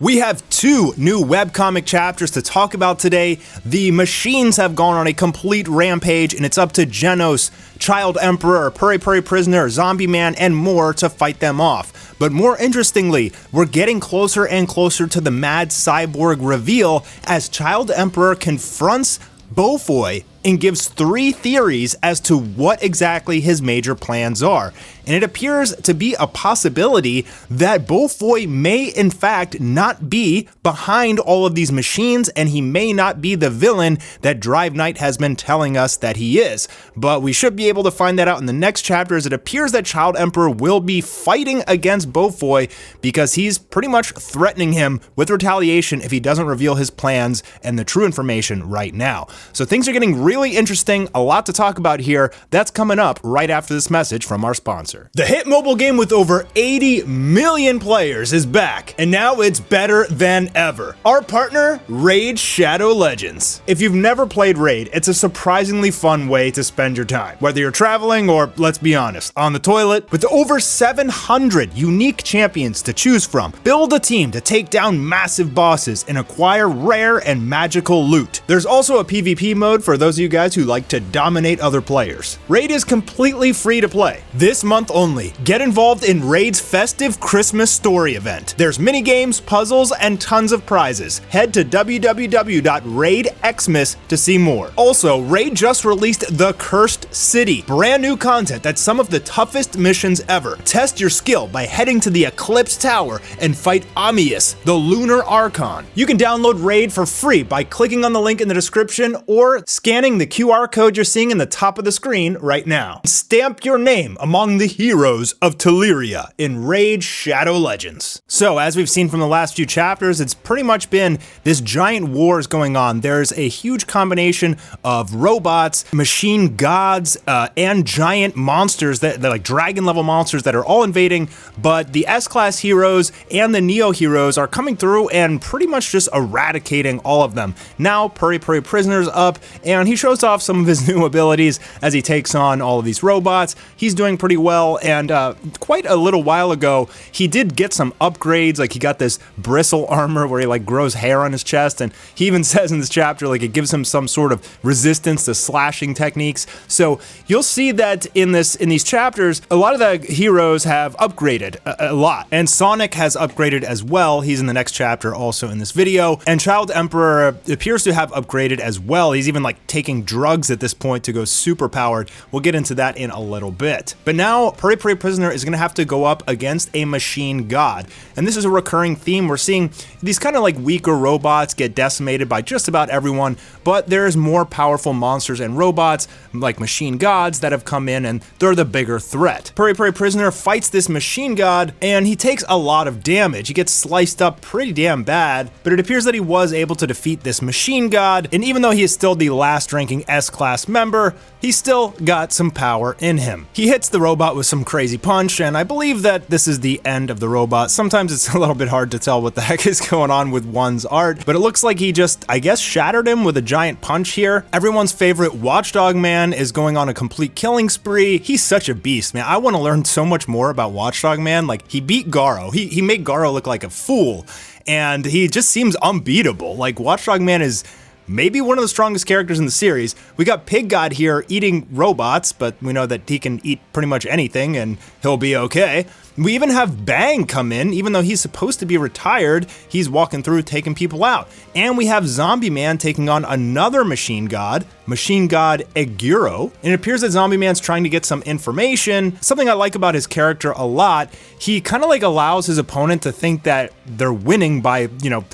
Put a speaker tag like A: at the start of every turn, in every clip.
A: We have two new webcomic chapters to talk about today. The machines have gone on a complete rampage, and it's up to Genos, Child Emperor, Puri Prisoner, Zombie Man, and more to fight them off. But more interestingly, we're getting closer and closer to the Mad Cyborg reveal as Child Emperor confronts Beaufoy and gives three theories as to what exactly his major plans are. And it appears to be a possibility that Beaufoy may in fact not be behind all of these machines, and he may not be the villain that Drive Knight has been telling us that he is. But we should be able to find that out in the next chapter, as it appears that Child Emperor will be fighting against Beaufoy because he's pretty much threatening him with retaliation if he doesn't reveal his plans and the true information right now. So things are getting really interesting, a lot to talk about here. That's coming up right after this message from our sponsor. The hit mobile game with over 80 million players is back, and now it's better than ever. Our partner, Raid Shadow Legends. If you've never played Raid, it's a surprisingly fun way to spend your time. Whether you're traveling or, let's be honest, on the toilet, with over 700 unique champions to choose from, build a team to take down massive bosses and acquire rare and magical loot. There's also a PvP mode for those of you guys who like to dominate other players. Raid is completely free to play. This month only, get involved in Raid's festive Christmas story event. There's minigames, puzzles, and tons of prizes. Head to www.raidxmas to see more. Also, Raid just released The Cursed City, brand new content that's some of the toughest missions ever. Test your skill by heading to the Eclipse Tower and fight Amius, the Lunar Archon. You can download Raid for free by clicking on the link in the description or scanning the QR code you're seeing in the top of the screen right now. Stamp your name among the heroes of Teleria in Raid Shadow Legends. So, as we've seen from the last few chapters, it's pretty much been this giant wars going on. There's a huge combination of robots, machine gods, and giant monsters that they're like dragon level monsters that are all invading, but the S-Class heroes and the Neo heroes are coming through and pretty much just eradicating all of them. Now, Puri Prisoner's up, and he shows off some of his new abilities as he takes on all of these robots. He's doing pretty well, and quite a little while ago, he did get some upgrades. Like, he got this bristle armor where he like grows hair on his chest, and he even says in this chapter like it gives him some sort of resistance to slashing techniques. So you'll see that in these chapters, a lot of the heroes have upgraded a lot, and Sonic has upgraded as well. He's in the next chapter also in this video, and Child Emperor appears to have upgraded as well. He's even like taking drugs at this point to go super powered. We'll get into that in a little bit. But now Puri Prisoner is going to have to go up against a machine god, and this is a recurring theme. We're seeing these kind of like weaker robots get decimated by just about everyone, but there's more powerful monsters and robots like machine gods that have come in, and they're the bigger threat. Puri Prisoner fights this machine god, and he takes a lot of damage. He gets sliced up pretty damn bad, but it appears that he was able to defeat this machine god, and even though he is still the last ranking S-Class member, he's still got some power in him. He hits the robot with some crazy punch, and I believe that this is the end of the robot. Sometimes it's a little bit hard to tell what the heck is going on with one's art, but it looks like he just, I guess, shattered him with a giant punch here. Everyone's favorite Watchdog Man is going on a complete killing spree. He's such a beast, man. I want to learn so much more about Watchdog Man. Like, he beat Garo. He made Garo look like a fool, and he just seems unbeatable. Like, Watchdog Man is maybe one of the strongest characters in the series. We got Pig God here eating robots, but we know that he can eat pretty much anything and he'll be okay. We even have Bang come in. Even though he's supposed to be retired, he's walking through taking people out. And we have Zombie Man taking on another machine god Eguro. And it appears that Zombie Man's trying to get some information. Something I like about his character a lot, he kind of like allows his opponent to think that they're winning by,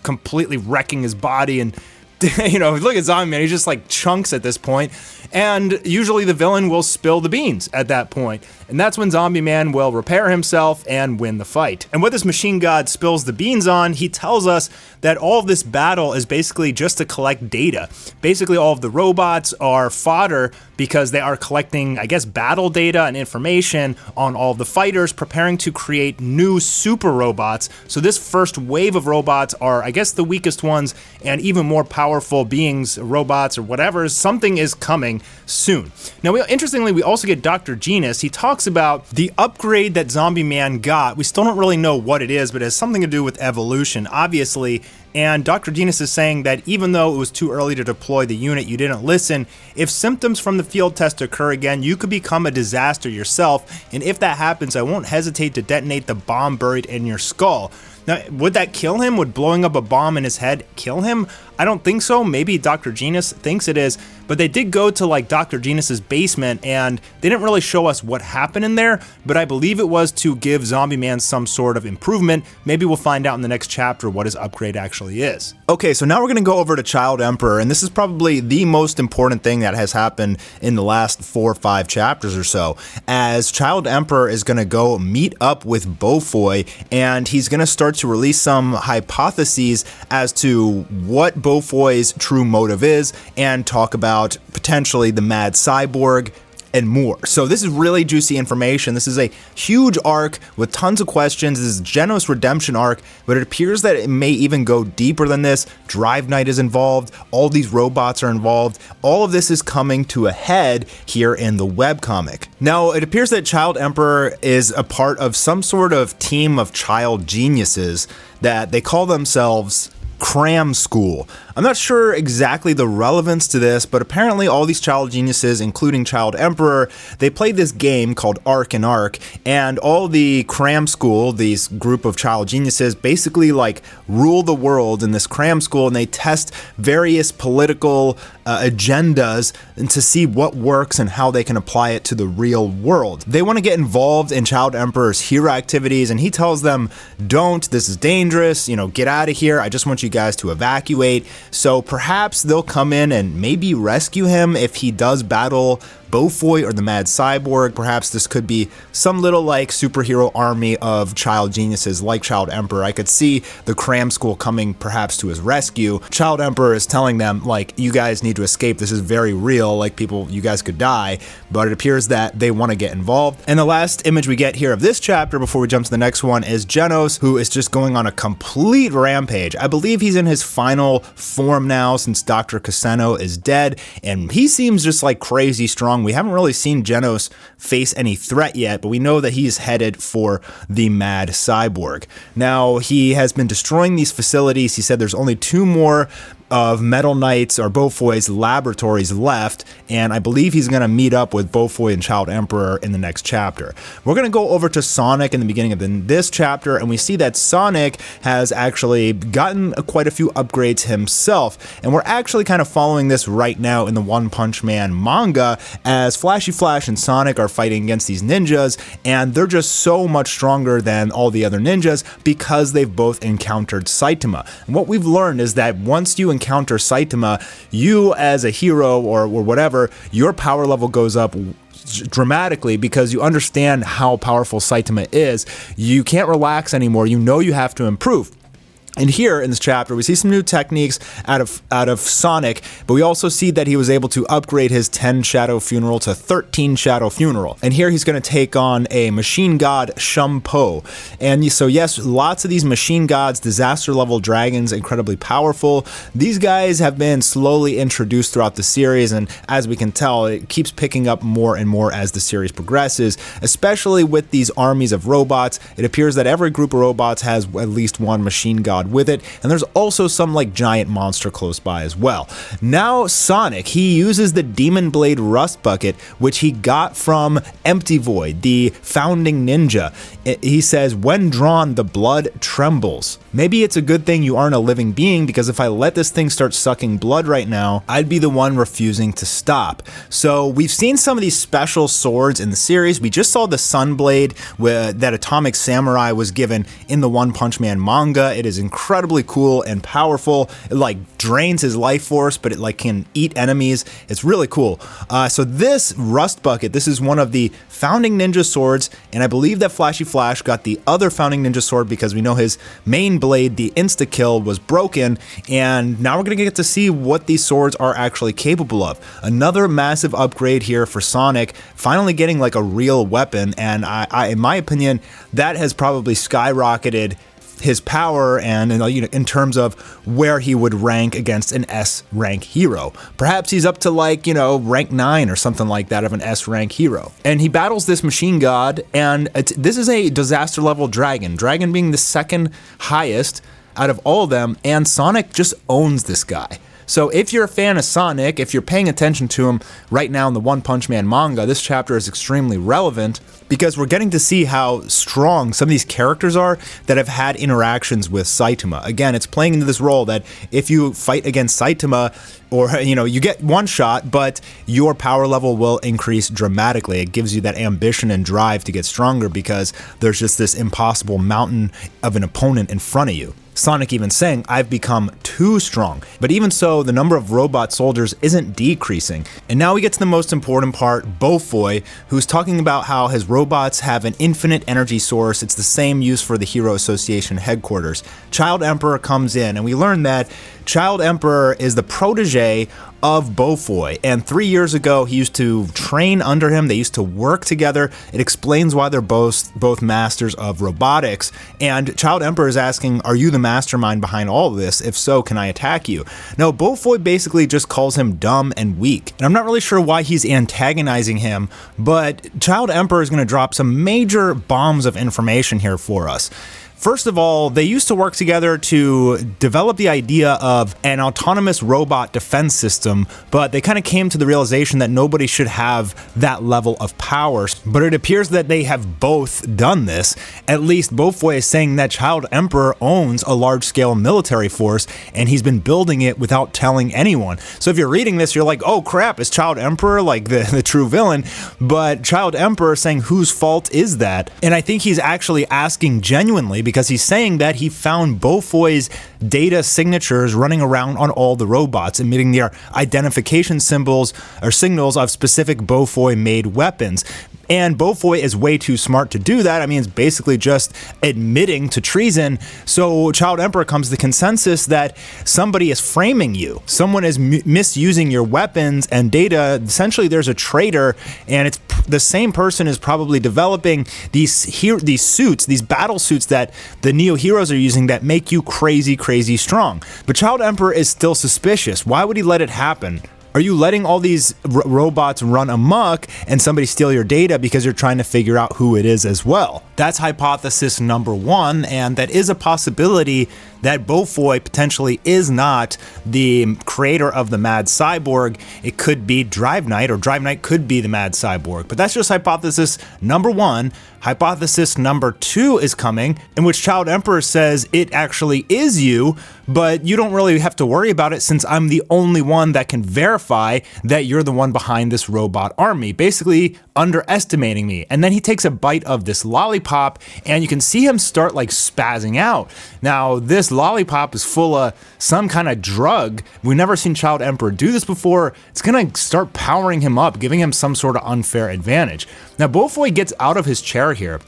A: completely wrecking his body. And look at Zombie Man, he's just like chunks at this point, and usually the villain will spill the beans at that point, and that's when Zombie Man will repair himself and win the fight. And what this machine god spills the beans on, he tells us that all of this battle is basically just to collect data. Basically, all of the robots are fodder because they are collecting, I guess, battle data and information on all of the fighters, preparing to create new super robots. So this first wave of robots are, I guess, the weakest ones, and even more powerful beings, robots or whatever. Something is coming soon. Now, interestingly, we also get Dr. Genus. He talks talks about the upgrade that Zombie Man got. We still don't really know what it is, but it has something to do with evolution, obviously. And Dr. Genus is saying that even though it was too early to deploy the unit, you didn't listen. If symptoms from the field test occur again, you could become a disaster yourself. And if that happens, I won't hesitate to detonate the bomb buried in your skull. Now, would that kill him? Would blowing up a bomb in his head kill him? I don't think so. Maybe Dr. Genus thinks it is, but they did go to like Dr. Genus's basement and they didn't really show us what happened in there, but I believe it was to give Zombie Man some sort of improvement. Maybe we'll find out in the next chapter what his upgrade actually is. Okay, so now we're going to go over to Child Emperor, and this is probably the most important thing that has happened in the last 4 or 5 chapters or so, as Child Emperor is going to go meet up with Beaufoy, and he's going to start to release some hypotheses as to what Beaufoy's true motive is, and talk about potentially the mad cyborg and more. So this is really juicy information. This is a huge arc with tons of questions. This is Genos redemption arc, but it appears that it may even go deeper than this. Drive Knight is involved. All these robots are involved. All of this is coming to a head here in the webcomic. Now, it appears that Child Emperor is a part of some sort of team of child geniuses that they call themselves Cram School. I'm not sure exactly the relevance to this, but apparently all these child geniuses, including Child Emperor, they played this game called Arc and Arc, and all the Cram School, these group of child geniuses, basically like rule the world in this Cram School, and they test various political agendas and to see what works and how they can apply it to the real world. They want to get involved in Child Emperor's hero activities, and he tells them, don't, this is dangerous, get out of here, I just want you guys to evacuate. So perhaps they'll come in and maybe rescue him if he does battle Beaufoy or the Mad Cyborg. Perhaps this could be some little like superhero army of child geniuses like Child Emperor. I could see the Cram School coming perhaps to his rescue. Child Emperor is telling them like, you guys need to escape, this is very real, like people, you guys could die, but it appears that they want to get involved. And the last image we get here of this chapter before we jump to the next one is Genos, who is just going on a complete rampage. I believe he's in his final form now since Dr. Cassano is dead, and he seems just like crazy strong. We haven't really seen Genos face any threat yet, but we know that he's headed for the Mad Cyborg. Now, he has been destroying these facilities. He said there's only 2 more of Metal Knight's or Beaufoy's laboratories left, and I believe he's going to meet up with Beaufoy and Child Emperor in the next chapter. We're going to go over to Sonic in the beginning of this chapter, and we see that Sonic has actually gotten quite a few upgrades himself, and we're actually kind of following this right now in the One Punch Man manga, as Flashy Flash and Sonic are fighting against these ninjas, and they're just so much stronger than all the other ninjas because they've both encountered Saitama. And what we've learned is that once you encounter Saitama, you as a hero or whatever, your power level goes up dramatically because you understand how powerful Saitama is. You can't relax anymore. You know you have to improve. And here in this chapter, we see some new techniques out of Sonic, but we also see that he was able to upgrade his 10 Shadow Funeral to 13 Shadow Funeral. And here he's going to take on a machine god, Shumpo. And so yes, lots of these machine gods, disaster level dragons, incredibly powerful. These guys have been slowly introduced throughout the series, and as we can tell, it keeps picking up more and more as the series progresses, especially with these armies of robots. It appears that every group of robots has at least one machine god with it, and there's also some like giant monster close by as well. Now Sonic, he uses the Demon Blade Rust Bucket, which he got from Empty Void, the founding ninja. He says, when drawn, the blood trembles. Maybe it's a good thing you aren't a living being, because if I let this thing start sucking blood right now, I'd be the one refusing to stop. So we've seen some of these special swords in the series. We just saw the Sunblade that Atomic Samurai was given in the One Punch Man manga. It is incredibly cool and powerful. It like drains his life force, but it like can eat enemies. It's really cool. So this Rust Bucket, this is one of the founding ninja swords, and I believe that Flashy Flash got the other founding ninja sword because we know his main blade, the insta-kill, was broken, and now we're going to get to see what these swords are actually capable of. Another massive upgrade here for Sonic, finally getting like a real weapon, and I in my opinion, that has probably skyrocketed his power and in terms of where he would rank against an S rank hero. Perhaps he's up to rank 9 or something like that of an S rank hero. And he battles this machine god, and this is a disaster level dragon being the second highest out of all of them, and Sonic just owns this guy. So if you're a fan of Sonic, if you're paying attention to him right now in the One Punch Man manga, this chapter is extremely relevant because we're getting to see how strong some of these characters are that have had interactions with Saitama. Again, it's playing into this role that if you fight against Saitama, or you get one shot, but your power level will increase dramatically. It gives you that ambition and drive to get stronger because there's just this impossible mountain of an opponent in front of you. Sonic even saying, "I've become too strong." But even so, the number of robot soldiers isn't decreasing. And now we get to the most important part, Beaufoy, who's talking about how his robots have an infinite energy source. It's the same used for the Hero Association headquarters. Child Emperor comes in, and we learn that Child Emperor is the protege of Beaufoy, and 3 years ago he used to train under him. They used to work together. It explains why they're both masters of robotics, and Child Emperor is asking, are you the mastermind behind all of this? If so, can I attack you? No, Beaufoy basically just calls him dumb and weak, and I'm not really sure why he's antagonizing him, but Child Emperor is going to drop some major bombs of information here for us. First of all, they used to work together to develop the idea of an autonomous robot defense system, but they kind of came to the realization that nobody should have that level of power. But it appears that they have both done this. At least Beaufoy is saying that Child Emperor owns a large-scale military force, and he's been building it without telling anyone. So if you're reading this, you're like, oh crap, is Child Emperor like the true villain? But Child Emperor is saying, whose fault is that? And I think he's actually asking genuinely, because he's saying that he found Beaufoy's data signatures running around on all the robots, emitting their identification symbols or signals of specific Beaufoy-made weapons. And Beaufoy is way too smart to do that. I mean, it's basically just admitting to treason. So Child Emperor comes to the consensus that somebody is framing you. Someone is misusing your weapons and data. Essentially, there's a traitor, and it's the same person is probably developing these suits, these battle suits that the Neo Heroes are using that make you crazy, crazy strong. But Child Emperor is still suspicious. Why would he let it happen? Are you letting all these robots run amok and somebody steal your data because you're trying to figure out who it is as well? That's hypothesis number one, and that is a possibility that Beaufoy potentially is not the creator of the Mad Cyborg. It could be Drive Knight, or Drive Knight could be the Mad Cyborg. But that's just hypothesis number one. Hypothesis number two is coming, in which Child Emperor says it actually is you, but you don't really have to worry about it since I'm the only one that can verify that you're the one behind this robot army, basically underestimating me. And then he takes a bite of this lollipop, and you can see him start like spazzing out. Now, this lollipop is full of some kind of drug. We've never seen Child Emperor do this before. It's gonna start powering him up, giving him some sort of unfair advantage. Now, Beaufoy gets out of his chair here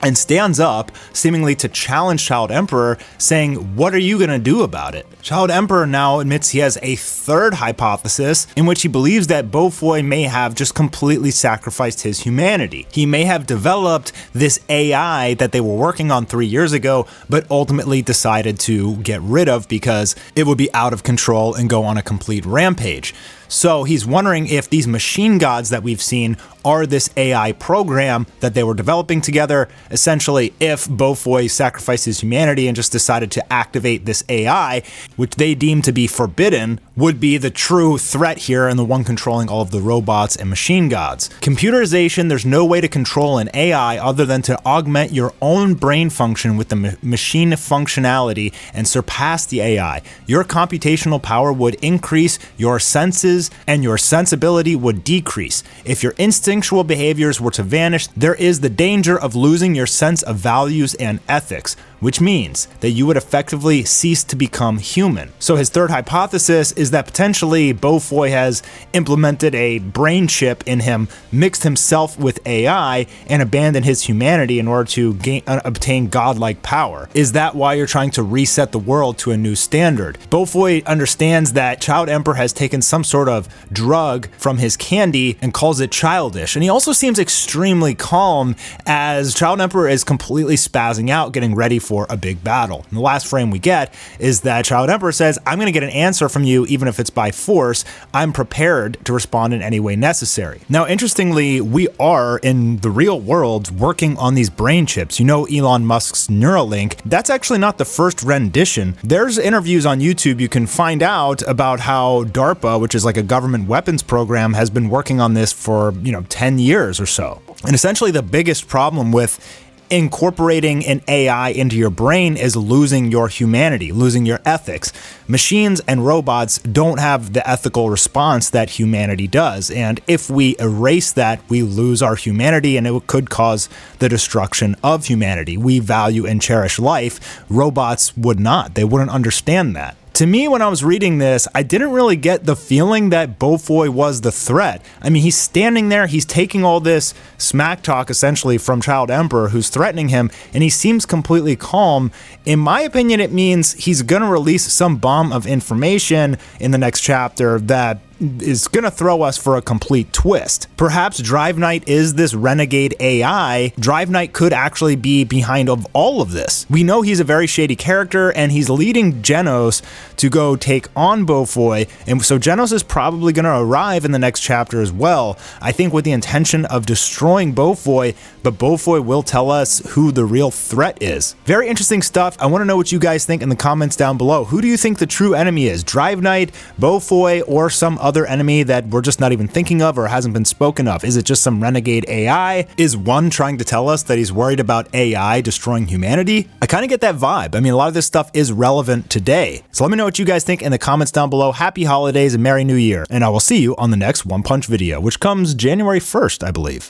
A: and stands up, seemingly to challenge Child Emperor, saying, what are you gonna do about it? Child Emperor now admits he has a third hypothesis in which he believes that Beaufoy may have just completely sacrificed his humanity. He may have developed this AI that they were working on 3 years ago, but ultimately decided to get rid of because it would be out of control and go on a complete rampage. So he's wondering if these machine gods that we've seen are this AI program that they were developing together. Essentially, if Beaufoy sacrificed his humanity and just decided to activate this AI, which they deem to be forbidden, would be the true threat here and the one controlling all of the robots and machine gods. Computerization, there's no way to control an AI other than to augment your own brain function with the machine functionality and surpass the AI. Your computational power would increase, your senses and your sensibility would decrease. If your instinctual behaviors were to vanish, there is the danger of losing your sense of values and ethics, which means that you would effectively cease to become human. So his third hypothesis is that potentially Beaufoy has implemented a brain chip in him, mixed himself with AI, and abandoned his humanity in order to obtain godlike power. Is that why you're trying to reset the world to a new standard? Beaufoy understands that Child Emperor has taken some sort of drug from his candy and calls it childish. And he also seems extremely calm as Child Emperor is completely spazzing out, getting ready for a big battle. And the last frame we get is that Child Emperor says, I'm going to get an answer from you even if it's by force. I'm prepared to respond in any way necessary. Now, interestingly, we are in the real world working on these brain chips. You know, Elon Musk's Neuralink, that's actually not the first rendition. There's interviews on YouTube you can find out about how DARPA, which is like a government weapons program, has been working on this for, 10 years or so. And essentially the biggest problem with incorporating an AI into your brain is losing your humanity, losing your ethics. Machines and robots don't have the ethical response that humanity does. And if we erase that, we lose our humanity and it could cause the destruction of humanity. We value and cherish life. Robots would not. They wouldn't understand that. To me, when I was reading this, I didn't really get the feeling that Beaufoy was the threat. I mean, he's standing there, he's taking all this smack talk essentially from Child Emperor who's threatening him, and he seems completely calm. In my opinion, it means he's going to release some bomb of information in the next chapter that is going to throw us for a complete twist. Perhaps Drive Knight is this renegade AI. Drive Knight could actually be behind of all of this. We know he's a very shady character and he's leading Genos to go take on Beaufoy, and so Genos is probably going to arrive in the next chapter as well, I think with the intention of destroying Beaufoy, but Beaufoy will tell us who the real threat is. Very interesting stuff. I want to know what you guys think in the comments down below. Who do you think the true enemy is? Drive Knight, Beaufoy, or some other enemy that we're just not even thinking of or hasn't been spoken of? Is it just some renegade AI? Is one trying to tell us that he's worried about AI destroying humanity? I kind of get that vibe. I mean, a lot of this stuff is relevant today. So let me know what you guys think in the comments down below. Happy holidays and Merry New Year. And I will see you on the next One Punch video, which comes January 1st, I believe.